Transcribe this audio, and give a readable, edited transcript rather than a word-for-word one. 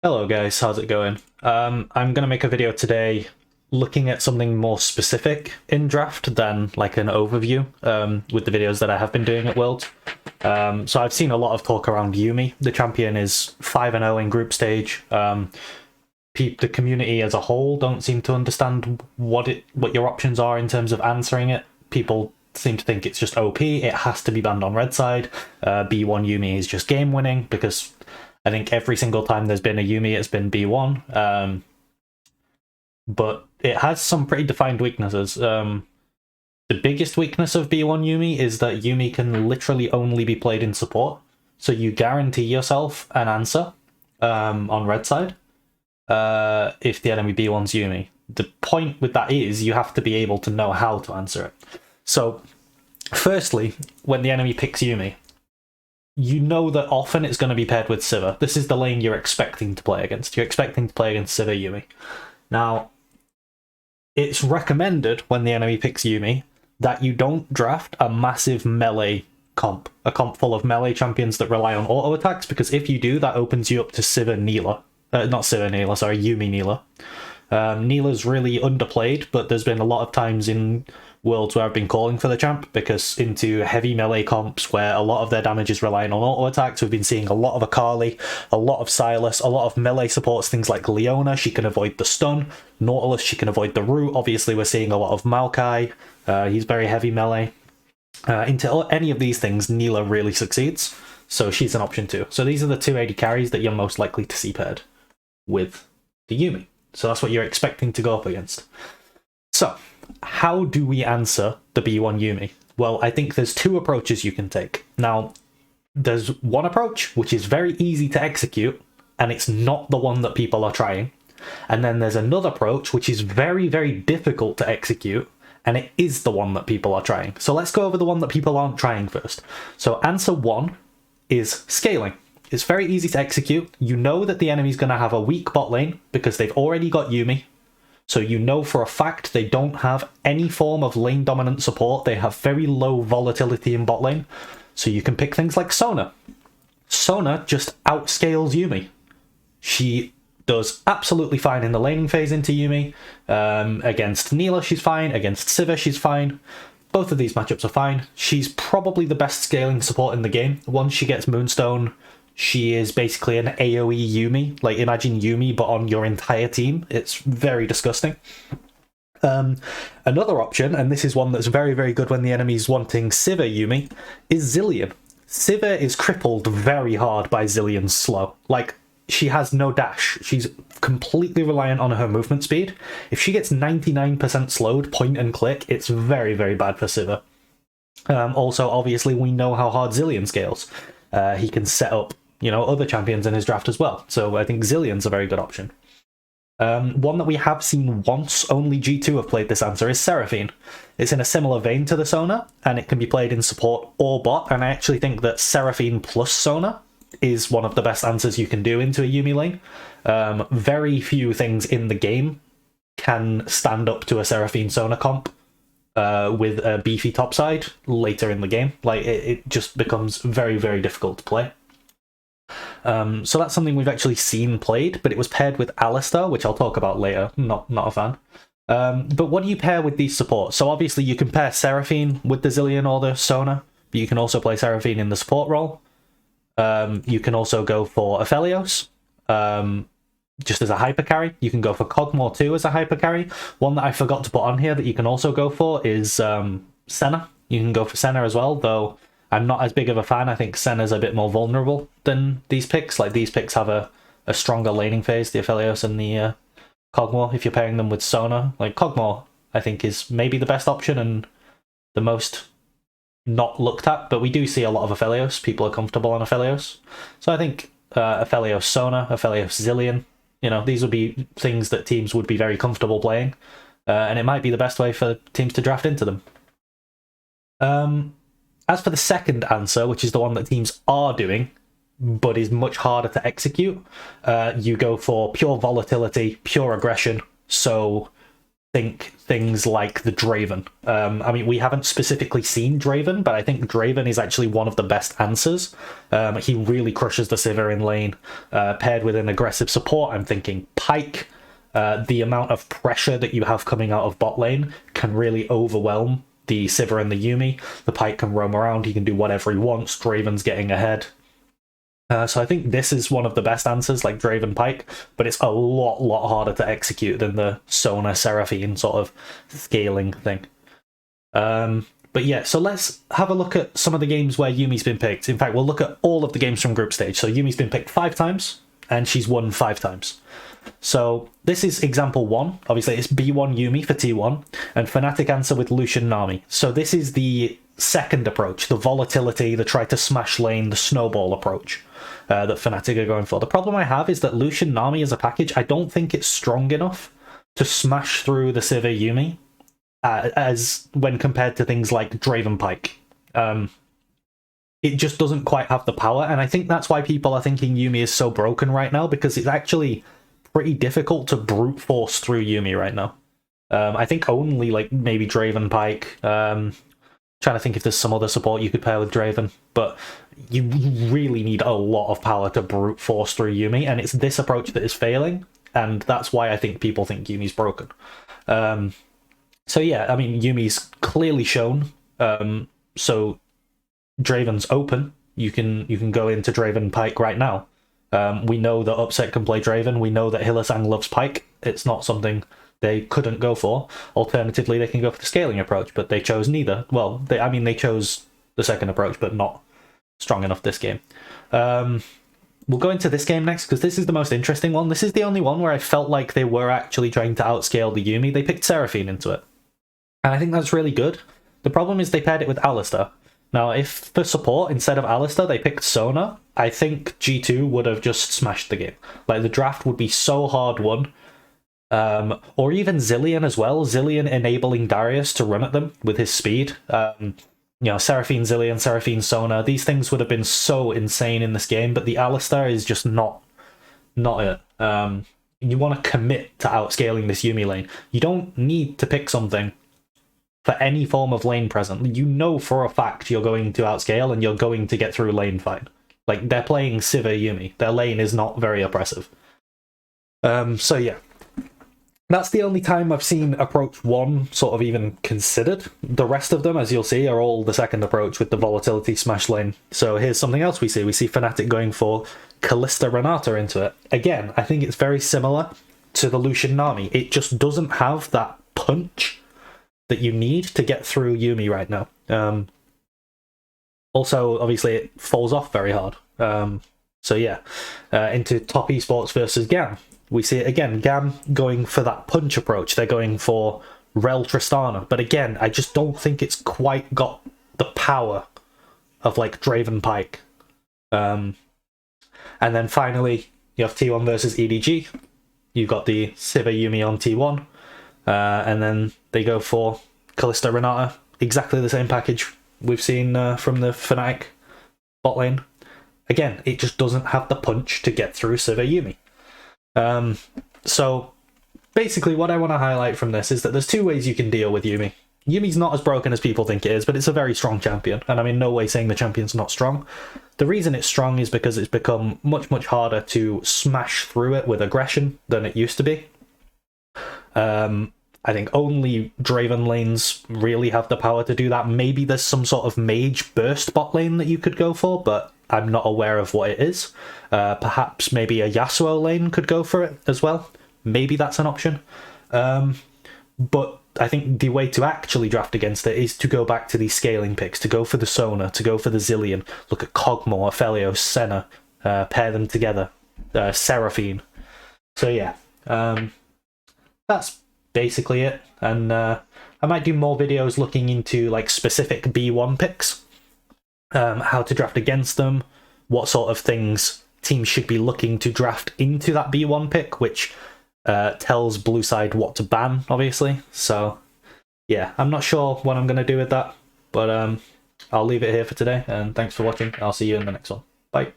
Hello guys, how's it going? I'm going to make a video today looking at something more specific in draft than like an overview with the videos that I have been doing at Worlds. So I've seen a lot of talk around Yuumi. The champion is 5-0 in group stage. The community as a whole don't seem to understand what your options are in terms of answering it. People seem to think it's just OP, it has to be banned on red side. B1 Yuumi is just game winning because I think every single time there's been a Yuumi, it's been B1. But it has some pretty defined weaknesses. The biggest weakness of B1 Yuumi is that Yuumi can literally only be played in support. So you guarantee yourself an answer on red side if the enemy B1's Yuumi. The point with that is you have to be able to know how to answer it. So, firstly, when the enemy picks Yuumi, you know that often it's going to be paired with Sivir. This is the lane you're expecting to play against. You're expecting to play against Sivir Yuumi. Now, it's recommended when the enemy picks Yuumi that you don't draft a massive melee comp. A comp full of melee champions that rely on auto attacks, because if you do, that opens you up to Sivir Neela. Not Sivir Neela, sorry, Yuumi Neela. Neela's really underplayed, but there's been a lot of times in Worlds where I've been calling for the champ, because into heavy melee comps where a lot of their damage is relying on auto attacks, we've been seeing a lot of Akali, a lot of Sylas, a lot of melee supports, things like Leona, she can avoid the stun, Nautilus, she can avoid the root, obviously we're seeing a lot of Maokai, he's very heavy melee. Into any of these things, Neela really succeeds, so she's an option too. So these are the 280 carries that you're most likely to see paired with the Yuumi. So that's what you're expecting to go up against. So, how do we answer the B1 Yuumi? Well, I think there's two approaches you can take. Now, there's one approach, which is very easy to execute, and it's not the one that people are trying. And then there's another approach, which is very, very difficult to execute, and it is the one that people are trying. So let's go over the one that people aren't trying first. So answer one is scaling. It's very easy to execute. You know that the enemy's going to have a weak bot lane because they've already got Yuumi. So you know for a fact they don't have any form of lane dominant support. They have very low volatility in bot lane. So you can pick things like Sona. Sona just outscales Yuumi. She does absolutely fine in the laning phase into Yuumi. Against Neela, she's fine. Against Sivir, she's fine. Both of these matchups are fine. She's probably the best scaling support in the game. Once she gets Moonstone, she is basically an AoE Yuumi. Like, imagine Yuumi, but on your entire team. It's very disgusting. Another option, and this is one that's very, very good when the enemy's wanting Sivir Yuumi, is Zilean. Sivir is crippled very hard by Zilean's slow. Like, she has no dash. She's completely reliant on her movement speed. If she gets 99% slowed, point and click, it's very, very bad for Sivir. Also, obviously, we know how hard Zilean scales. He can set up, other champions in his draft as well. So I think Zilean's a very good option. One that we have seen once, only G2 have played this answer, is Seraphine. It's in a similar vein to the Sona, and it can be played in support or bot, and I actually think that Seraphine plus Sona is one of the best answers you can do into a Yuumi lane. Very few things in the game can stand up to a Seraphine Sona comp with a beefy topside later in the game. Like, it just becomes very, very difficult to play. So that's something we've actually seen played, but it was paired with Alistar, which I'll talk about later. Not a fan. But what do you pair with these supports? So obviously you can pair Seraphine with the Zilean or the Sona, but you can also play Seraphine in the support role. You can also go for Aphelios, just as a hyper carry. You can go for Kog'Maw too as a hyper carry. One that I forgot to put on here that you can also go for is Senna. You can go for Senna as well, though I'm not as big of a fan. I think Senna's a bit more vulnerable than these picks. Like, these picks have a stronger laning phase, the Aphelios and the Kog'Maw, if you're pairing them with Sona. Like, Kog'Maw, I think, is maybe the best option and the most not looked at, but we do see a lot of Aphelios. People are comfortable on Aphelios. So I think Aphelios Sona, Aphelios Zilean, these would be things that teams would be very comfortable playing, and it might be the best way for teams to draft into them. As for the second answer, which is the one that teams are doing, but is much harder to execute, you go for pure volatility, pure aggression. So think things like the Draven. I mean, we haven't specifically seen Draven, but I think Draven is actually one of the best answers. He really crushes the Sivir in lane. Paired with an aggressive support, I'm thinking Pyke. The amount of pressure that you have coming out of bot lane can really overwhelm the Sivir and the Yuumi. The Pyke can roam around, he can do whatever he wants, Draven's getting ahead. So I think this is one of the best answers, like Draven Pyke, but it's a lot harder to execute than the Sona Seraphine sort of scaling thing. But yeah, so let's have a look at some of the games where Yuumi's been picked. In fact, we'll look at all of the games from group stage. So Yuumi's been picked 5 times, and she's won 5 times. So this is example 1. Obviously, it's B1 Yuumi for T1, and Fnatic answer with Lucian Nami. So this is the second approach, the volatility, the try to smash lane, the snowball approach. That Fnatic are going for. The problem I have is that Lucian Nami as a package, I don't think it's strong enough to smash through the Sivir Yuumi as when compared to things like Draven Pyke. It just doesn't quite have the power, and I think that's why people are thinking Yuumi is so broken right now, because it's actually pretty difficult to brute force through Yuumi right now. I think only like maybe Draven Pyke. Trying to think if there's some other support you could pair with Draven, but you really need a lot of power to brute force through Yuumi, and it's this approach that is failing, and that's why I think people think Yuumi's broken. So yeah, I mean, Yuumi's clearly shown, so Draven's open. You can go into Draven Pyke right now. We know that Upset can play Draven, we know that Hylissang loves Pyke. It's not something they couldn't go for. Alternatively, they can go for the scaling approach, but they chose neither. Well, they chose the second approach, but not strong enough this game. We'll go into this game next, because this is the most interesting one. This is the only one where I felt like they were actually trying to outscale the Yuumi. They picked Seraphine into it, and I think that's really good. The problem is they paired it with Alistar. Now, if for support, instead of Alistar, they picked Sona, I think G2 would have just smashed the game. Like, the draft would be so hard won. Or even Zilean as well. Zilean enabling Darius to run at them with his speed. You know, Seraphine Zilean, Seraphine Sona, these things would have been so insane in this game, but the Alistar is just not it. You want to commit to outscaling this Yuumi lane. You don't need to pick something for any form of lane present. You know for a fact you're going to outscale and you're going to get through lane fine. Like, they're playing Sivir Yuumi. Their lane is not very oppressive. So yeah. That's the only time I've seen approach 1 sort of even considered. The rest of them, as you'll see, are all the second approach with the volatility smash lane. So here's something else we see. We see Fnatic going for Kalista Renata into it. Again, I think it's very similar to the Lucian Nami. It just doesn't have that punch that you need to get through Yuumi right now. Also, obviously, it falls off very hard. So yeah, into Top Esports versus GAM. We see it again, GAM going for that punch approach. They're going for Rel Tristana. But again, I just don't think it's quite got the power of like Draven Pyke. And then finally, you have T1 versus EDG. You've got the Sivir Yuumi on T1. And then they go for Kalista Renata. Exactly the same package we've seen from the Fnatic bot lane. Again, it just doesn't have the punch to get through Sivir Yuumi. So basically what I want to highlight from this is that there's 2 ways you can deal with Yuumi. Yuumi's not as broken as people think it is, but it's a very strong champion, and I'm in no way saying the champion's not strong. The reason it's strong is because it's become much harder to smash through it with aggression than it used to be. I think only Draven lanes really have the power to do that. Maybe there's some sort of mage burst bot lane that you could go for, but I'm not aware of what it is. Perhaps maybe a Yasuo lane could go for it as well. Maybe that's an option. But I think the way to actually draft against it is to go back to these scaling picks, to go for the Sona, to go for the Zilean, look at Kog'Maw, Aphelios, Senna, pair them together, Seraphine. So yeah, that's basically it. And I might do more videos looking into like specific B1 picks. How to draft against them, what sort of things teams should be looking to draft into that B1 pick, which tells blue side what to ban, obviously. So yeah, I'm not sure what I'm going to do with that, but I'll leave it here for today, and thanks for watching. I'll see you in the next one. Bye.